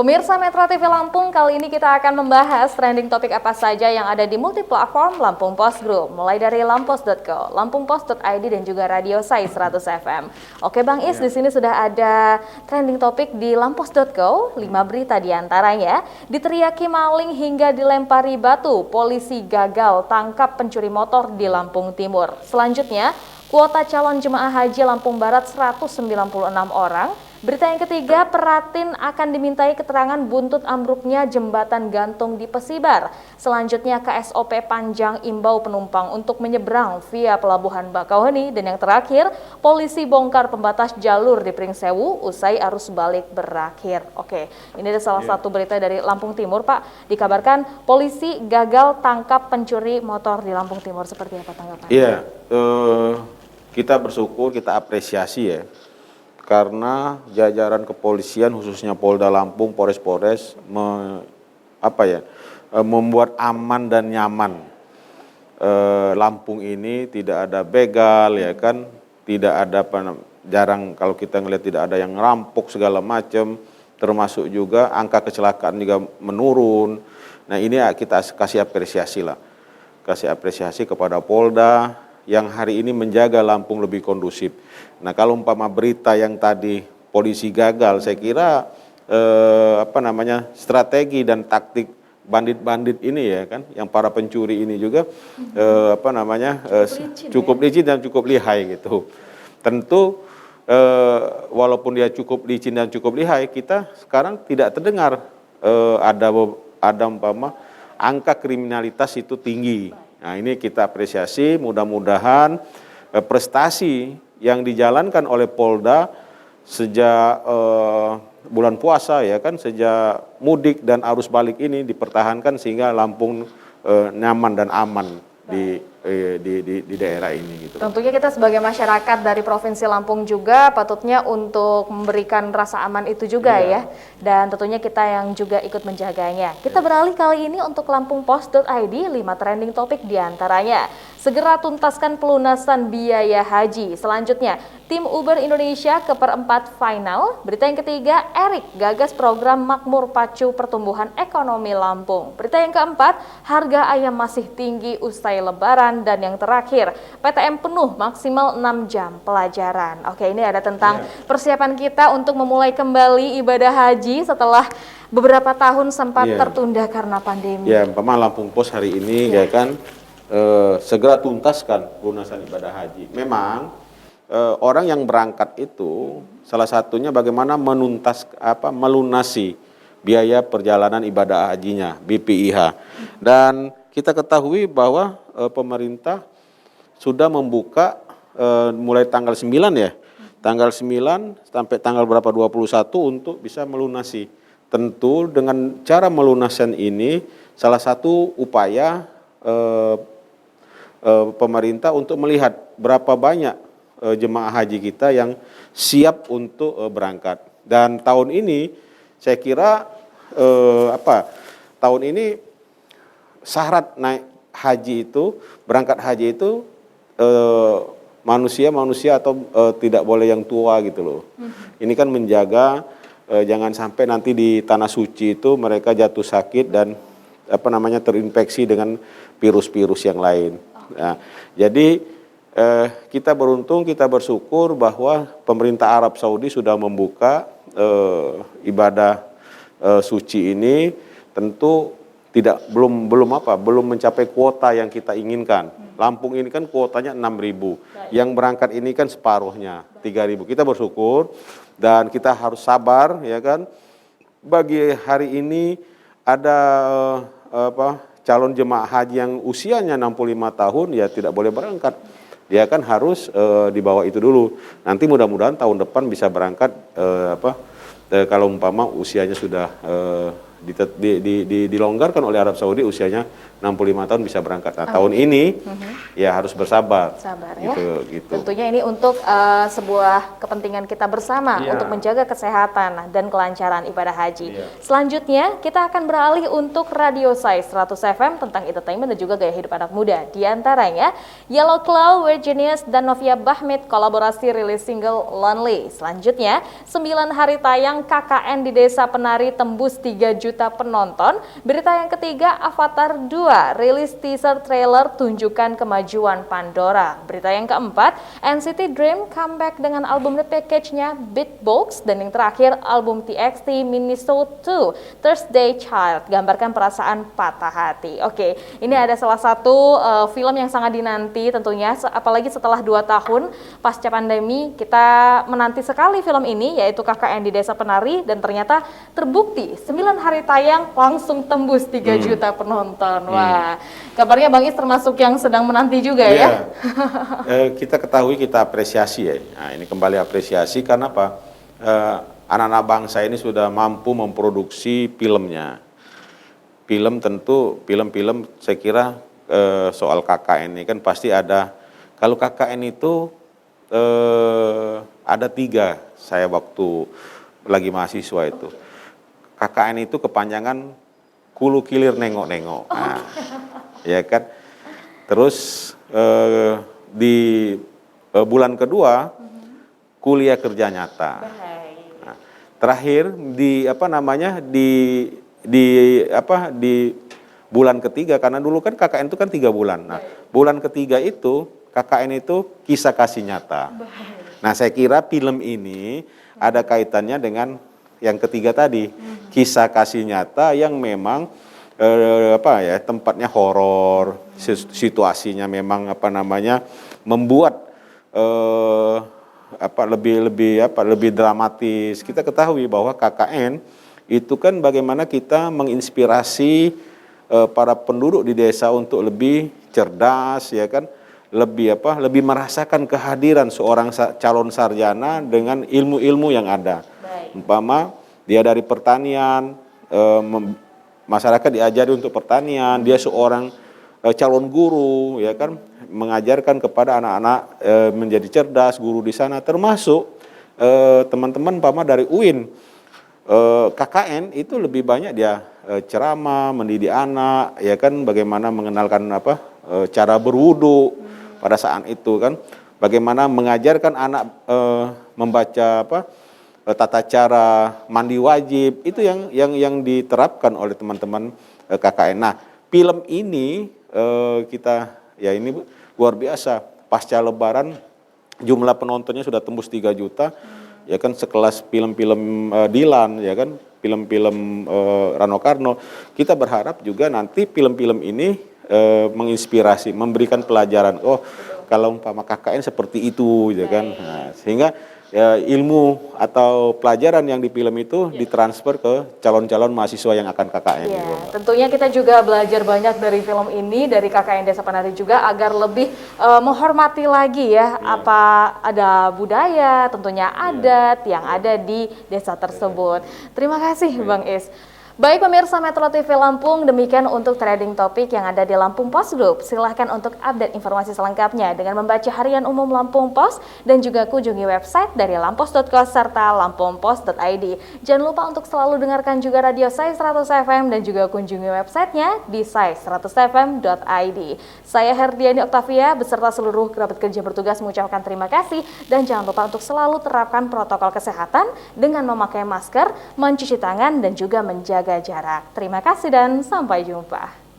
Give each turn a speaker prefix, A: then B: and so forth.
A: Pemirsa Metro TV Lampung, kali ini kita akan membahas trending topik apa saja yang ada di multiplatform Lampung Post Group, mulai dari lampos.co, lampungpost.id dan juga Radio Sai 100 FM. Oke Bang Is, di sini sudah ada trending topik di lampos.co, 5 berita diantaranya, diteriaki maling hingga dilempari batu, polisi gagal tangkap pencuri motor di Lampung Timur. Selanjutnya, kuota calon jemaah haji Lampung Barat 196 orang. Berita yang ketiga, Peratin akan dimintai keterangan buntut ambruknya jembatan gantung di Pesibar. Selanjutnya, KSOP Panjang imbau penumpang untuk menyeberang via Pelabuhan Bakauheni. Dan yang terakhir, polisi bongkar pembatas jalur di Pringsewu usai arus balik berakhir. Oke, ini ada salah satu berita dari Lampung Timur, Pak. Dikabarkan polisi gagal tangkap pencuri motor di Lampung Timur. Seperti apa tanggapannya?
B: Iya, kita bersyukur, kita apresiasi ya. Karena jajaran kepolisian khususnya Polda Lampung, Polres membuat aman dan nyaman Lampung ini, tidak ada begal ya kan, tidak ada jarang kalau kita ngelihat tidak ada yang rampok segala macam, termasuk juga angka kecelakaan juga menurun. Nah ini kita kasih apresiasi lah, kasih apresiasi kepada Polda yang hari ini menjaga Lampung lebih kondusif. Nah kalau umpama berita yang tadi polisi gagal, saya kira strategi dan taktik bandit-bandit ini ya kan, yang para pencuri ini juga cukup licin dan cukup lihai gitu. Tentu walaupun dia cukup licin dan cukup lihai, kita sekarang tidak terdengar ada umpama angka kriminalitas itu tinggi. Nah ini kita apresiasi, mudah-mudahan prestasi yang dijalankan oleh Polda sejak bulan puasa ya kan, sejak mudik dan arus balik ini dipertahankan sehingga Lampung nyaman dan aman di daerah ini gitu.
A: Tentunya kita sebagai masyarakat dari Provinsi Lampung juga patutnya untuk memberikan rasa aman itu juga ya. Dan tentunya kita yang juga ikut menjaganya. Kita beralih kali ini untuk lampungpost.id, 5 trending topik diantaranya. Segera tuntaskan pelunasan biaya haji. Selanjutnya, tim Uber Indonesia ke perempat final. Berita yang ketiga, Erik gagas program Makmur Pacu Pertumbuhan Ekonomi Lampung. Berita yang keempat, harga ayam masih tinggi usai lebaran. Dan yang terakhir, PTM penuh maksimal 6 jam pelajaran. Oke, ini ada tentang persiapan kita untuk memulai kembali ibadah haji setelah beberapa tahun sempat tertunda karena pandemi.
B: Ya, umpama Lampung Pos hari ini ya kan, segera tuntaskan pelunasan ibadah haji. Memang orang yang berangkat itu salah satunya bagaimana melunasi biaya perjalanan ibadah hajinya, BPIH. Dan kita ketahui bahwa pemerintah sudah membuka mulai tanggal 9 ya. Tanggal 9 sampai tanggal berapa 21 untuk bisa melunasi. Tentu dengan cara melunasan ini salah satu upaya pemerintah untuk melihat berapa banyak jemaah haji kita yang siap untuk berangkat. Dan tahun ini saya kira tahun ini syarat naik haji itu, berangkat haji itu manusia atau tidak boleh yang tua gitu loh. Ini kan menjaga jangan sampai nanti di tanah suci itu mereka jatuh sakit dan terinfeksi dengan virus-virus yang lain. Nah, jadi kita beruntung, kita bersyukur bahwa pemerintah Arab Saudi sudah membuka ibadah suci ini. Tentu belum mencapai kuota yang kita inginkan. Lampung ini kan kuotanya 6.000, yang berangkat ini kan separuhnya 3.000. Kita bersyukur dan kita harus sabar ya kan. Bagi hari ini ada calon jemaah haji yang usianya 65 tahun ya tidak boleh berangkat. Dia kan harus di bawah itu dulu. Nanti mudah-mudahan tahun depan bisa berangkat kalau umpama usianya sudah dilonggarkan oleh Arab Saudi usianya 65 tahun bisa berangkat. Nah, tahun ini ya harus bersabar.
A: Sabar
B: gitu.
A: Tentunya ini untuk sebuah kepentingan kita bersama untuk menjaga kesehatan dan kelancaran ibadah haji. Selanjutnya kita akan beralih untuk Radio Sai 100 FM tentang entertainment dan juga gaya hidup anak muda. Di antaranya Yellow Claw, Virginius dan Novia Bahmit kolaborasi rilis single Lonely. Selanjutnya 9 hari tayang KKN di Desa Penari tembus 3 juta penonton. Berita yang ketiga, Avatar 2 rilis teaser trailer tunjukkan kemajuan Pandora. Berita yang keempat, NCT Dream comeback dengan album The Package-nya Beatbox. Dan yang terakhir, album TXT Minnesota 2 Thursday Child gambarkan perasaan patah hati. Oke, ini ada salah satu film yang sangat dinanti tentunya, apalagi setelah 2 tahun pasca pandemi kita menanti sekali film ini, yaitu KKN di Desa Penari, dan ternyata terbukti 9 hari tayang langsung tembus 3 juta penonton. Wah, kabarnya Bang Is termasuk yang sedang menanti juga ya?
B: Kita ketahui, kita apresiasi ya. Nah, ini kembali apresiasi karena apa? Anak-anak bangsa ini sudah mampu memproduksi filmnya. Film saya kira soal KKN ini kan pasti ada. Kalau KKN itu ada 3, saya waktu lagi mahasiswa itu. KKN itu kepanjangan kulu kilir nengok-nengok. Nah, ya kan. Terus di bulan kedua kuliah kerja nyata. Nah, terakhir di bulan ketiga, karena dulu kan KKN itu kan 3 bulan. Nah, bulan ketiga itu KKN itu kisah kasih nyata. Nah, saya kira film ini ada kaitannya dengan yang ketiga tadi, kisah kasih nyata yang memang tempatnya horor, situasinya memang membuat lebih dramatis. Kita ketahui bahwa KKN itu kan bagaimana kita menginspirasi para penduduk di desa untuk lebih cerdas, ya kan, lebih merasakan kehadiran seorang calon sarjana dengan ilmu-ilmu yang ada. Umpama dia dari pertanian, masyarakat diajari untuk pertanian, dia seorang calon guru, ya kan, mengajarkan kepada anak-anak menjadi cerdas, guru di sana, termasuk teman-teman umpama dari UIN. KKN itu lebih banyak dia ceramah, mendidik anak, ya kan, bagaimana mengenalkan cara berwudu pada saat itu kan, bagaimana mengajarkan anak membaca tata cara mandi wajib, itu yang diterapkan oleh teman-teman KKN. Nah, film ini ini luar biasa. Pasca Lebaran jumlah penontonnya sudah tembus 3 juta, ya kan, sekelas film-film Dilan, ya kan, film-film Rano Karno. Kita berharap juga nanti film-film ini menginspirasi, memberikan pelajaran. Oh, kalau umpama KKN seperti itu, ya kan. Nah, sehingga ilmu atau pelajaran yang di film itu ditransfer ke calon-calon mahasiswa yang akan KKN.
A: Ya, tentunya kita juga belajar banyak dari film ini, dari KKN Desa Penari juga, agar lebih menghormati lagi apa ada budaya, tentunya adat yang ada di desa tersebut. Terima kasih Bang Is. Baik pemirsa Metro TV Lampung, demikian untuk trending topik yang ada di Lampung Post Group. Silahkan untuk update informasi selengkapnya dengan membaca Harian Umum Lampung Post dan juga kunjungi website dari lampos.co serta lampungpost.id. Jangan lupa untuk selalu dengarkan juga Radio Sai 100 FM dan juga kunjungi websitenya di sai100fm.id. Saya Herdiani Oktavia beserta seluruh kerabat kerja bertugas mengucapkan terima kasih dan jangan lupa untuk selalu terapkan protokol kesehatan dengan memakai masker, mencuci tangan dan juga menjaga jarak. Terima kasih dan sampai jumpa.